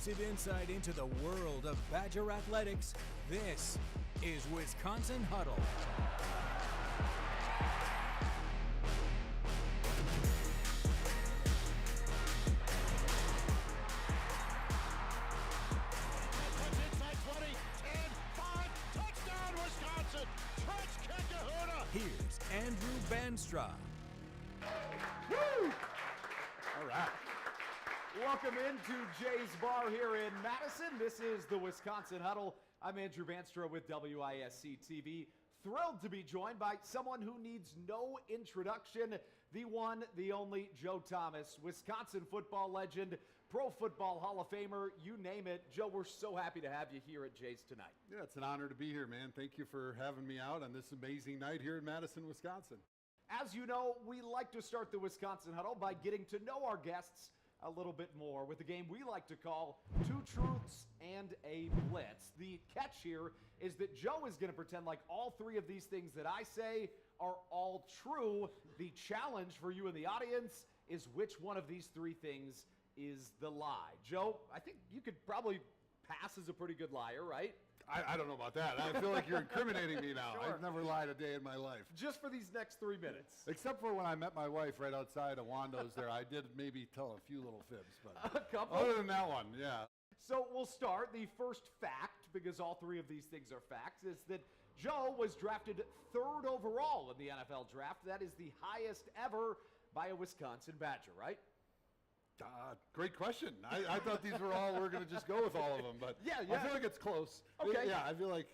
exclusive insight into the world of Badger athletics. This is Wisconsin Huddle. Here's Andrew Banstra. Woo! All right. Welcome into Jay's Bar here in Madison. This is the Wisconsin Huddle. I'm Andrew Banstra with WISC TV. Thrilled to be joined by someone who needs no introduction, the one, the only Joe Thomas, Wisconsin football legend, Pro Football Hall of Famer, you name it. Joe, we're so happy to have you here at Jay's tonight. Yeah, it's an honor to be here, man. Thank you for having me out on this amazing night here in Madison, Wisconsin. As you know, we like to start the Wisconsin Huddle by getting to know our guests a little bit more with a game we like to call Two Truths and a Blitz. The catch here is that Joe is going to pretend like all three of these things that I say are all true. The challenge for you in the audience is which one of these three things is the lie. Joe, I think you could probably pass as a pretty good liar, right? I don't know about that. I feel like you're incriminating me now. Sure. I've never lied a day in my life. Just for these next 3 minutes. Except for when I met my wife right outside of Wando's there. I did maybe tell a few little fibs, but A couple? other than that one, yeah. So we'll start. The first fact, because all three of these things are facts, is that Joe was drafted 3rd overall in the NFL draft. That is the highest ever by a Wisconsin Badger, right? Great question. I thought these were all, we're going to just go with all of them, but Yeah. I feel like it's close. Okay. Yeah, I feel like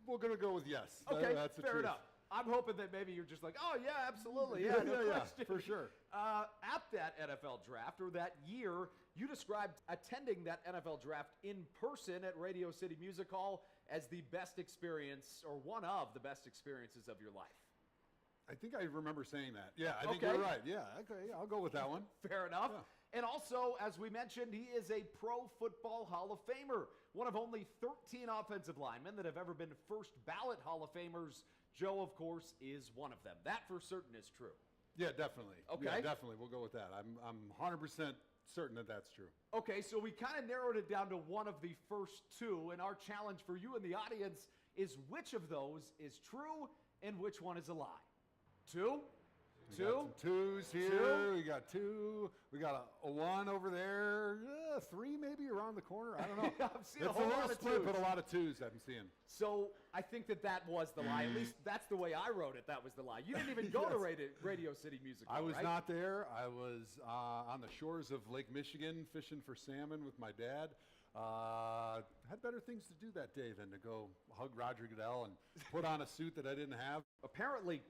we're going to go with yes. Okay, That's the fair truth. enough. I'm hoping that maybe you're just like, oh, yeah, absolutely. Yeah, no question. for sure. At that NFL draft, or that year, you described attending that NFL draft in person at Radio City Music Hall as the best experience, or one of the best experiences of your life. I think I remember saying that. Yeah, I think Okay. you're right. Yeah, okay, I'll go with that one. Fair enough. Yeah. And also, as we mentioned, he is a Pro Football Hall of Famer, one of only 13 offensive linemen that have ever been first-ballot Hall of Famers. Joe, of course, is one of them. That for certain is true. Yeah, definitely. Okay. Yeah, definitely. We'll go with that. I'm 100% certain that that's true. Okay, so we kind of narrowed it down to one of the first two, and our challenge for you in the audience is which of those is true and which one is a lie. Two? We got some twos here. Two. We got two. We got a one over there. Three maybe around the corner. I don't know. I'm seeing It's a whole little lot of split, twos. but a lot of twos I'm seeing. So I think that was the lie. At least that's the way I wrote it. That was the lie. You didn't even go to Radio City Music Hall, I was right? not there. I was on the shores of Lake Michigan fishing for salmon with my dad. Had better things to do that day than to go hug Roger Goodell and put on a suit that I didn't have. Apparently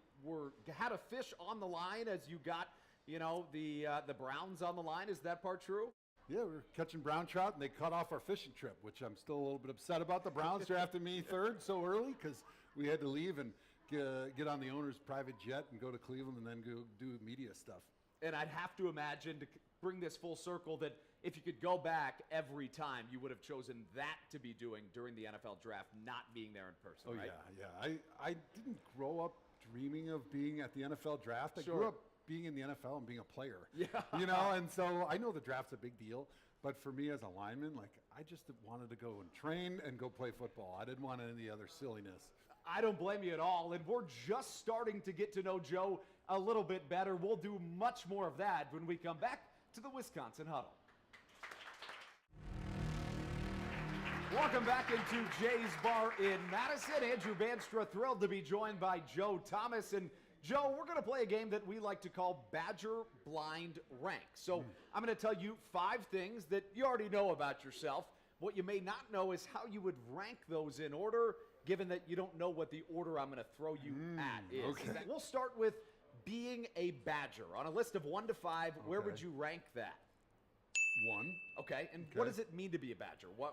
had a fish on the line as you got, the Browns on the line. Is that part true? Yeah, we were catching brown trout, and they cut off our fishing trip, which I'm still a little bit upset about. The Browns drafted me 3rd so early because we had to leave and get on the owner's private jet and go to Cleveland and then go do media stuff. And I'd have to imagine, to bring this full circle, that if you could go back every time, you would have chosen that to be doing during the NFL draft, not being there in person, Oh, right? yeah. I didn't grow up dreaming of being at the NFL draft. I Sure. grew up being in the NFL and being a player. Yeah. And so I know the draft's a big deal, but for me as a lineman, I just wanted to go and train and go play football. I didn't want any of the other silliness. I don't blame you at all, and we're just starting to get to know Joe a little bit better. We'll do much more of that when we come back to the Wisconsin Huddle. Welcome back into Jay's Bar in Madison. Andrew Banstra, thrilled to be joined by Joe Thomas. And Joe, we're going to play a game that we like to call Badger Blind Rank. So I'm going to tell you 5 things that you already know about yourself. What you may not know is how you would rank those in order, given that you don't know what the order I'm going to throw you at is. Okay. We'll start with being a Badger. On a list of 1 to 5, where Okay. would you rank that? 1. Okay, and Okay. what does it mean to be a Badger? Why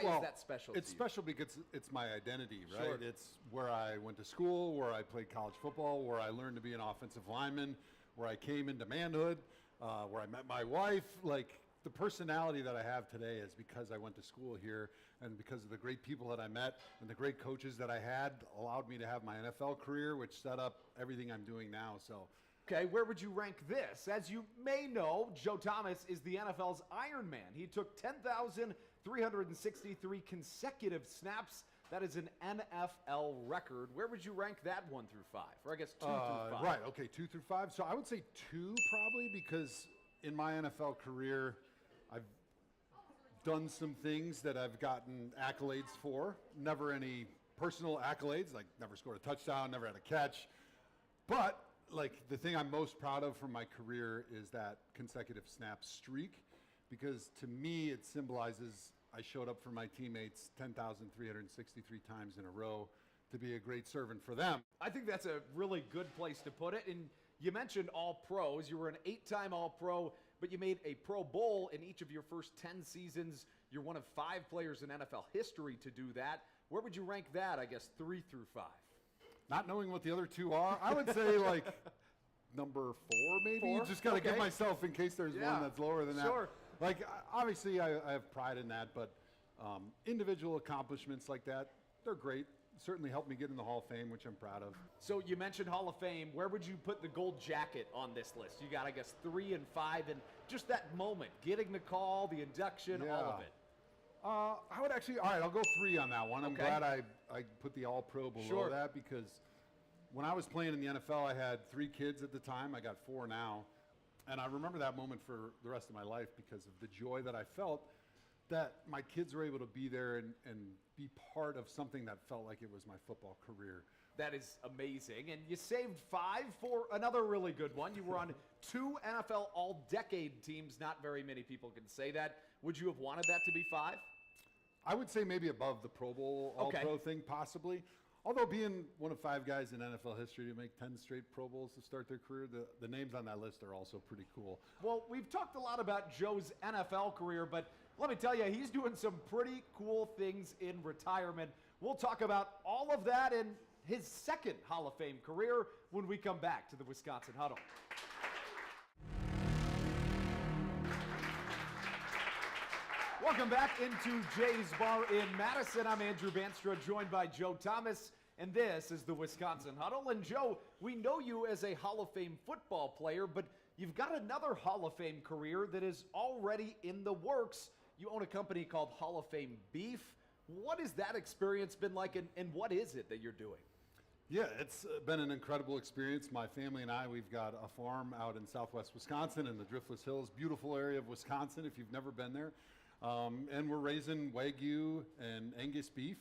Well, is that special to It's you? special because it's my identity, right? Sure. It's where I went to school, where I played college football, where I learned to be an offensive lineman, where I came into manhood, where I met my wife. The personality that I have today is because I went to school here and because of the great people that I met and the great coaches that I had allowed me to have my NFL career, which set up everything I'm doing now. So Okay, where would you rank this? As you may know, Joe Thomas is the NFL's Iron Man. He took 10,363 consecutive snaps. That is an NFL record. Where would you rank that 1 through 5? Or I guess 2 through 5. Right, okay, 2 through 5. So I would say 2 probably, because in my NFL career, I've done some things that I've gotten accolades for. Never any personal accolades, like never scored a touchdown, never had a catch. But like the thing I'm most proud of from my career is that consecutive snap streak, because to me it symbolizes I showed up for my teammates 10,363 times in a row to be a great servant for them. I think that's a really good place to put it. And you mentioned All-Pros. You were an 8-time All-Pro, but you made a Pro Bowl in each of your first 10 seasons. You're one of 5 players in NFL history to do that. Where would you rank that, I guess, 3 through 5? Not knowing what the other 2 are, I would say like number 4 maybe. 4? Just got to Okay. give myself, in case there's one that's lower than that. Sure. Like, obviously, I have pride in that, but individual accomplishments like that, they're great. Certainly helped me get in the Hall of Fame, which I'm proud of. So you mentioned Hall of Fame. Where would you put the gold jacket on this list? You got, I guess, 3 and 5, and just that moment, getting the call, the induction, all of it. I would actually, all right, I'll go 3 on that one. I'm Okay. glad I put the All-Pro below Sure. that, because when I was playing in the NFL, I had 3 kids at the time. I got 4 now. And I remember that moment for the rest of my life because of the joy that I felt that my kids were able to be there and be part of something that felt like it was my football career. That is amazing. And you saved 5 for another really good one. You were on 2 NFL All-Decade teams. Not very many people can say that. Would you have wanted that to be 5? I would say maybe above the Pro Bowl All-Pro thing, possibly. Although being one of 5 guys in NFL history to make 10 straight Pro Bowls to start their career, the names on that list are also pretty cool. Well, we've talked a lot about Joe's NFL career, but let me tell you, he's doing some pretty cool things in retirement. We'll talk about all of that in his second Hall of Fame career when we come back to the Wisconsin Huddle. Welcome back into Jay's Bar in Madison. I'm Andrew Banstra, joined by Joe Thomas, and this is the Wisconsin Huddle. And Joe, we know you as a Hall of Fame football player, but you've got another Hall of Fame career that is already in the works. You own a company called Hall of Fame Beef. What has that experience been like, and what is it that you're doing? Yeah, it's been an incredible experience. My family and I, we've got a farm out in southwest Wisconsin in the Driftless Hills, beautiful area of Wisconsin if you've never been there. And we're raising Wagyu and Angus beef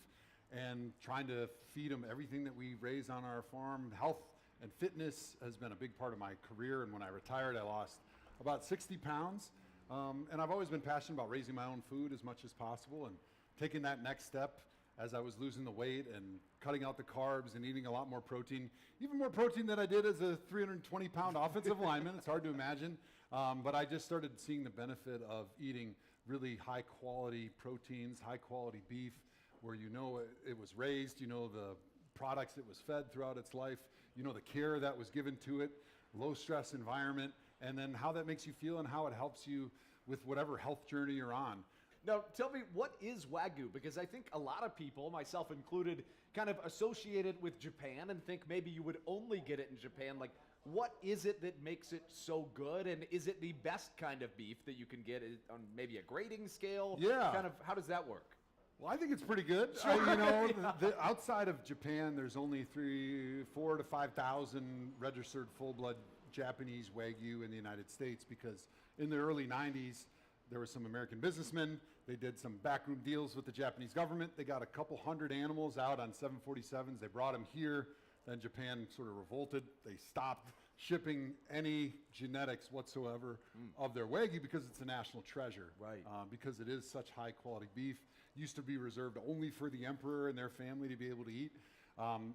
and trying to feed them everything that we raise on our farm. Health and fitness has been a big part of my career, and when I retired, I lost about 60 pounds. And I've always been passionate about raising my own food as much as possible and taking that next step as I was losing the weight and cutting out the carbs and eating a lot more protein, even more protein than I did as a 320-pound offensive lineman. It's hard to imagine. But I just started seeing the benefit of eating really high-quality proteins, high-quality beef, where you know it was raised, you know the products it was fed throughout its life, you know the care that was given to it, low-stress environment, and then how that makes you feel and how it helps you with whatever health journey you're on. Now, tell me, what is Wagyu? Because I think a lot of people, myself included, kind of associate it with Japan and think maybe you would only get it in Japan. Like, what is it that makes it so good? And is it the best kind of beef that you can get on maybe a grading scale? Yeah. Kind of, how does that work? Well, I think it's pretty good. Sure. Outside of Japan, there's only 4,000 to 5,000 registered full-blood Japanese Wagyu in the United States, because in the early 90s, there were some American businessmen. They did some backroom deals with the Japanese government. They got a couple hundred animals out on 747s. They brought them here. Then Japan sort of revolted. They stopped shipping any genetics whatsoever of their Wagyu because it's a national treasure. Right. Because it is such high quality beef. Used to be reserved only for the emperor and their family to be able to eat.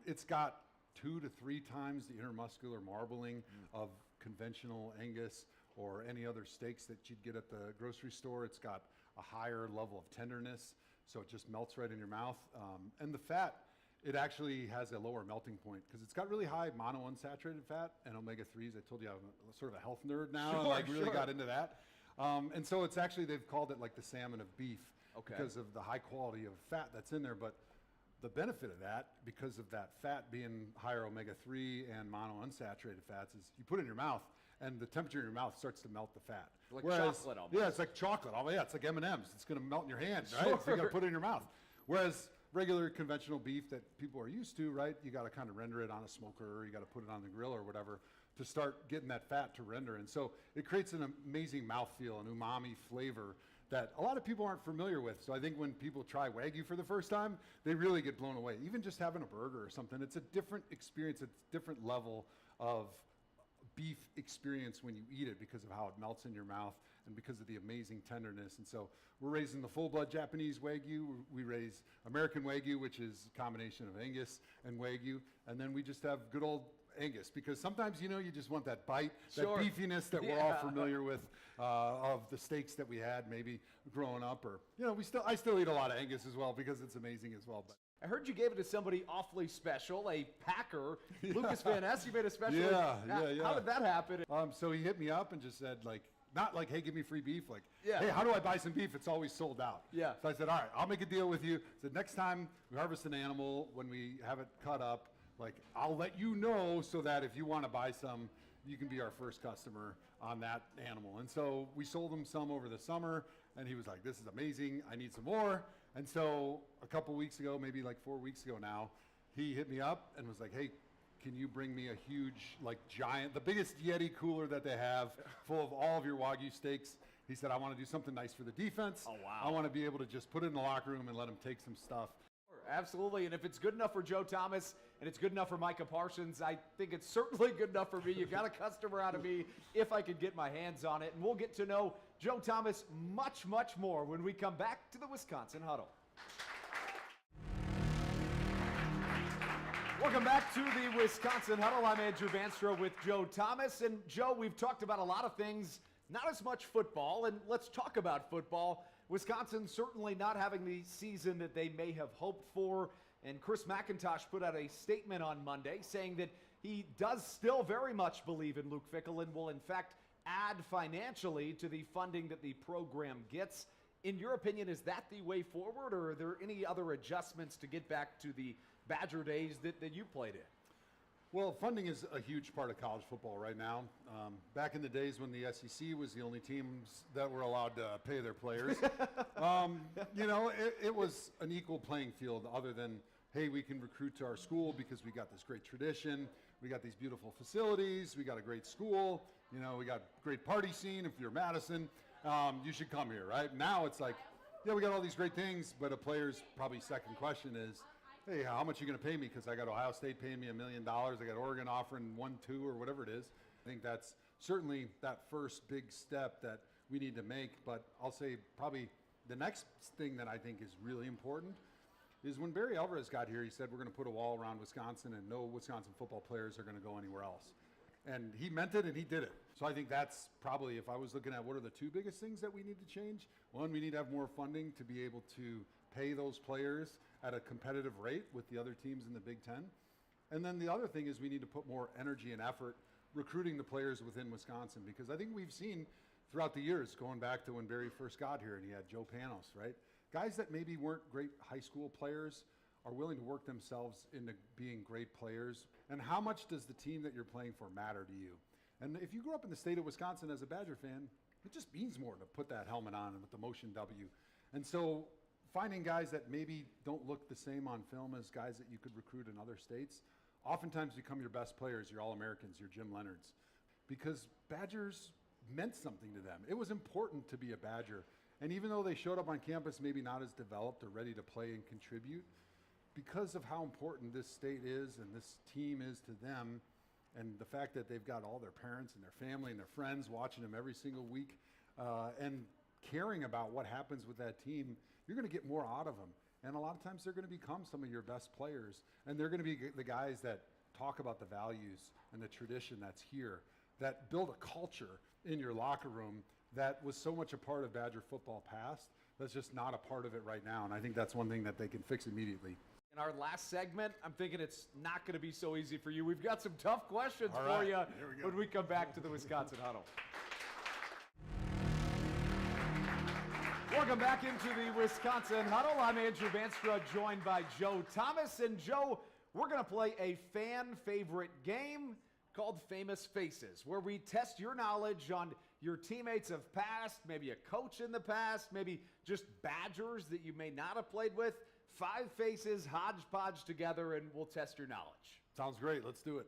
It's got 2 to 3 times the intermuscular marbling of conventional Angus or any other steaks that you'd get at the grocery store. It's got a higher level of tenderness, so it just melts right in your mouth. And the fat, it actually has a lower melting point because it's got really high monounsaturated fat and omega-3s. I told you I'm sort of a health nerd now. Sure, and really got into that. And so it's actually, they've called it like the salmon of beef because of the high quality of fat that's in there. But the benefit of that, because of that fat being higher omega-3 and monounsaturated fats, is you put it in your mouth, and the temperature in your mouth starts to melt the fat. Like chocolate almost. Yeah, it's like chocolate. Oh, yeah, it's like M&Ms. It's going to melt in your hand, right? Sure. So you got to put it in your mouth. Whereas regular conventional beef that people are used to, right, you got to kind of render it on a smoker, or you got to put it on the grill or whatever to start getting that fat to render. And so it creates an amazing mouthfeel, an umami flavor that a lot of people aren't familiar with. So I think when people try Wagyu for the first time, they really get blown away. Even just having a burger or something, it's a different experience, it's a different level of beef experience when you eat it because of how it melts in your mouth and because of the amazing tenderness. And so we're raising the full-blood Japanese Wagyu. We raise American Wagyu, which is a combination of Angus and Wagyu. And then we just have good old Angus, because sometimes, you know, you just want that bite, that beefiness that we're all familiar with of the steaks that we had maybe growing up, or, you know, I still eat a lot of Angus as well because it's amazing as well. But I heard you gave it to somebody awfully special, a Packer, Lucas Van Ness. You made a special. Yeah. How did that happen? So he hit me up and just said, like, not like, hey, give me free beef, like, Yeah. hey, how do I buy some beef? It's always sold out. Yeah. So I said, all right, I'll make a deal with you. I said, next time we harvest an animal, when we have it cut up, like, I'll let you know so that if you want to buy some, you can be our first customer on that animal. And so we sold him some over the summer, and he was like, this is amazing, I need some more. And so a couple weeks ago, maybe like 4 weeks ago now, he hit me up and was like, hey, can you bring me a huge, like, giant, the biggest Yeti cooler that they have, full of all of your Wagyu steaks? He said, I want to do something nice for the defense. Oh, wow. I want to be able to just put it in the locker room and let them take some stuff. Absolutely, and if it's good enough for Joe Thomas and it's good enough for Micah Parsons, I think it's certainly good enough for me. You got a customer out of me if I could get my hands on it. And we'll get to know Joe Thomas much, much more when we come back to the Wisconsin Huddle. Welcome back to the Wisconsin Huddle. I'm Andrew Banstra with Joe Thomas. And Joe, we've talked about a lot of things, not as much football, and let's talk about football. Wisconsin certainly not having the season that they may have hoped for. And Chris McIntosh put out a statement on Monday saying that he does still very much believe in Luke Fickell and will in fact add financially to the funding that the program gets. In your opinion, is that the way forward, or are there any other adjustments to get back to the Badger days that you played in? Well, funding is a huge part of college football right now. Back in the days when the SEC was the only teams that were allowed to pay their players, you know, it was an equal playing field, other than, hey, we can recruit to our school because we got this great tradition, we got these beautiful facilities, we got a great school, you know, we got great party scene. If you're Madison, you should come here, right? Now it's like, yeah, we got all these great things, but a player's probably second question is, hey, how much are you going to pay me? Because I got Ohio State paying me $1 million. I got Oregon offering 1, 2, or whatever it is. I think that's certainly that first big step that we need to make. But I'll say probably the next thing that I think is really important is when Barry Alvarez got here, he said, we're going to put a wall around Wisconsin and no Wisconsin football players are going to go anywhere else. And he meant it and he did it. So I think that's probably, if I was looking at what are the two biggest things that we need to change, one, we need to have more funding to be able to pay those players at a competitive rate with the other teams in the Big Ten. And then the other thing is we need to put more energy and effort recruiting the players within Wisconsin, because I think we've seen throughout the years, going back to when Barry first got here and he had Joe Panos, right? Guys that maybe weren't great high school players are willing to work themselves into being great players. And how much does the team that you're playing for matter to you? And if you grew up in the state of Wisconsin as a Badger fan, it just means more to put that helmet on and with the motion W. And so finding guys that maybe don't look the same on film as guys that you could recruit in other states oftentimes become your best players, your All-Americans, your Jim Leonards, because Badgers meant something to them. It was important to be a Badger. And even though they showed up on campus maybe not as developed or ready to play and contribute, because of how important this state is and this team is to them, and the fact that they've got all their parents and their family and their friends watching them every single week, and caring about what happens with that team, you're going to get more out of them. And a lot of times they're going to become some of your best players. And they're going to be the guys that talk about the values and the tradition that's here, that build a culture in your locker room that was so much a part of Badger football past, that's just not a part of it right now. And I think that's one thing that they can fix immediately. In our last segment, I'm thinking it's not going to be so easy for you. We've got some tough questions All for right, you here we go. when we come back to the Wisconsin Huddle. Welcome back into the Wisconsin Huddle. I'm Andrew Vanstra, joined by Joe Thomas. And Joe, we're going to play a fan favorite game called Famous Faces, where we test your knowledge on your teammates of past, maybe a coach in the past, maybe just Badgers that you may not have played with. 5 faces, hodgepodge together, and we'll test your knowledge. Sounds great. Let's do it.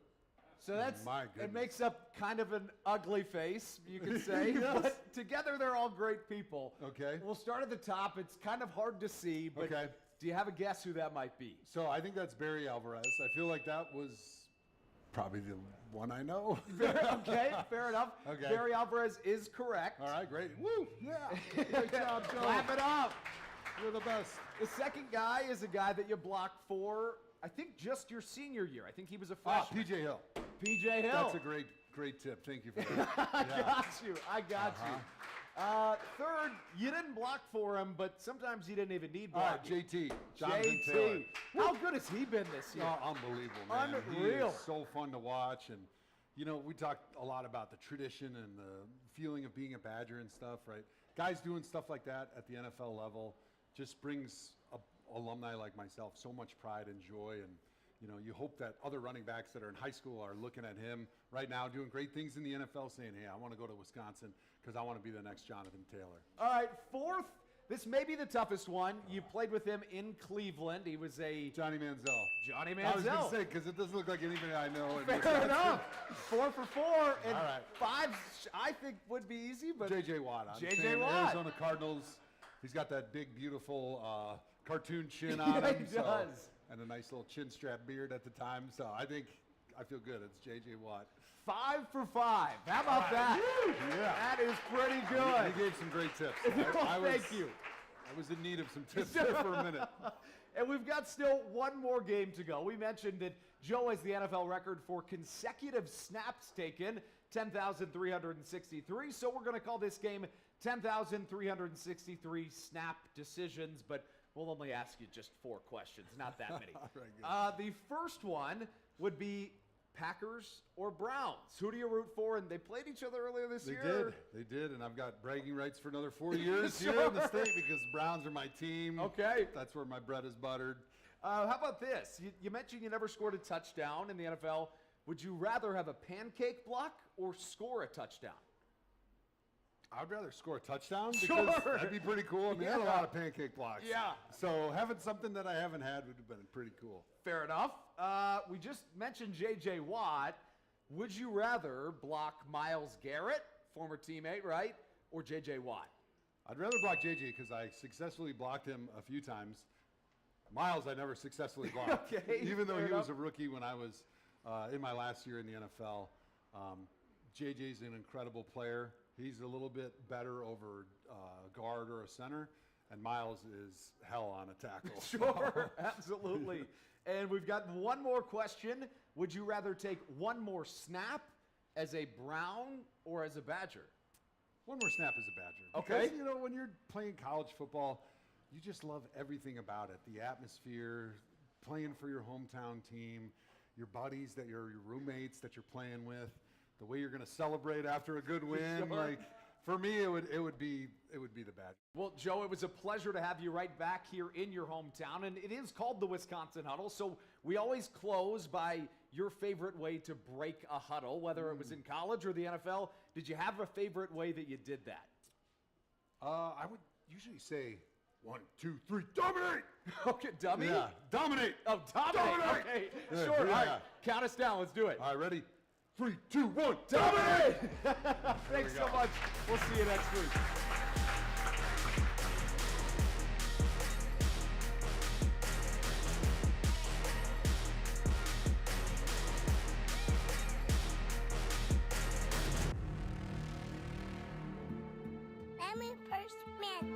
So that's, My it goodness. makes up kind of an ugly face, you could say. Yes. But together they're all great people. Okay. We'll start at the top. It's kind of hard to see, but Okay. do you have a guess who that might be? So I think that's Barry Alvarez. I feel like that was probably the one I know. Okay, fair enough. Okay. Barry Alvarez is correct. All right, great. Woo! Yeah. Great job, Joe. Clap it up. You're the best. The second guy is a guy that you blocked for, I think, just your senior year. I think he was a Ah, freshman. PJ Hill. PJ Hill. That's a great tip. Thank you for that. I Yeah. got you. I got you. Third, you didn't block for him, but sometimes you didn't even need All right, blocking. JT. Jonathan Taylor. JT. How good has he been this year? Oh, unbelievable, man. Unreal. He is so fun to watch. And, you know, we talked a lot about the tradition and the feeling of being a Badger and stuff, right? Guys doing stuff like that at the NFL level just brings alumni like myself so much pride and joy. And, you know, you hope that other running backs that are in high school are looking at him right now doing great things in the NFL saying, hey, I want to go to Wisconsin because I want to be the next Jonathan Taylor. All right, fourth. This may be the toughest one. You played with him in Cleveland. He was a Johnny Manziel. Johnny I was going Manziel. to say, because it doesn't look like anybody I know. in Fair Wisconsin. enough. 4 for 4, and All right. 5, I think, would be easy. But J.J. Watt. I'm J.J. saying Watt. Arizona Cardinals. He's got that big, beautiful cartoon chin on Yeah, him. he does. And a nice little chin strap beard at the time. So I feel good. It's J.J. Watt. 5 for 5. How about that? Yeah. That is pretty good. He gave some great tips. Thank you. I was in need of some tips there for a minute. And we've got still one more game to go. We mentioned that Joe has the NFL record for consecutive snaps taken, 10,363. So we're going to call this game 10,363 snap decisions, but we'll only ask you just 4 questions, not that many. Right, good. The first one would be Packers or Browns. Who do you root for? And they played each other earlier this year. They did, and I've got bragging rights for another 4 years here in the state because the Browns are my team. Okay. That's where my bread is buttered. How about this? You mentioned you never scored a touchdown in the NFL. Would you rather have a pancake block or score a touchdown? I'd rather score a touchdown Sure. because that'd be pretty cool. I mean, I had a Yeah. lot of pancake blocks. Yeah. So having something that I haven't had would have been pretty cool. Fair enough. We just mentioned J.J. Watt. Would you rather block Myles Garrett, former teammate, right, or J.J. Watt? I'd rather block JJ because I successfully blocked him a few times. Miles, I never successfully blocked. Okay, Even though fair he was enough. a rookie when I was in my last year in the NFL. JJ's an incredible player. He's a little bit better over guard or a center, and Miles is hell on a tackle. Sure, absolutely. And we've got one more question. Would you rather take one more snap as a Brown or as a Badger? One more snap as a Badger. Okay. Because, you know, when you're playing college football, you just love everything about it. The atmosphere, playing for your hometown team, your buddies, your roommates that you're playing with, the way you're going to celebrate after a good win. Sure. Like, for me, it would be the Badger. Well, Joe, it was a pleasure to have you right back here in your hometown, and it is called the Wisconsin Huddle, so we always close by your favorite way to break a huddle, whether it was in college or the NFL. Did you have a favorite way that you did that? I would usually say 1, 2, 3, dominate! Okay, dummy? Yeah, dominate! Oh, dominate! Dominate! Okay, Yeah, sure. All right, yeah. count us down. Let's do it. All right, ready? 3, 2, 1, Dominate! Thanks so go. much. We'll see you next week. I'm a first man.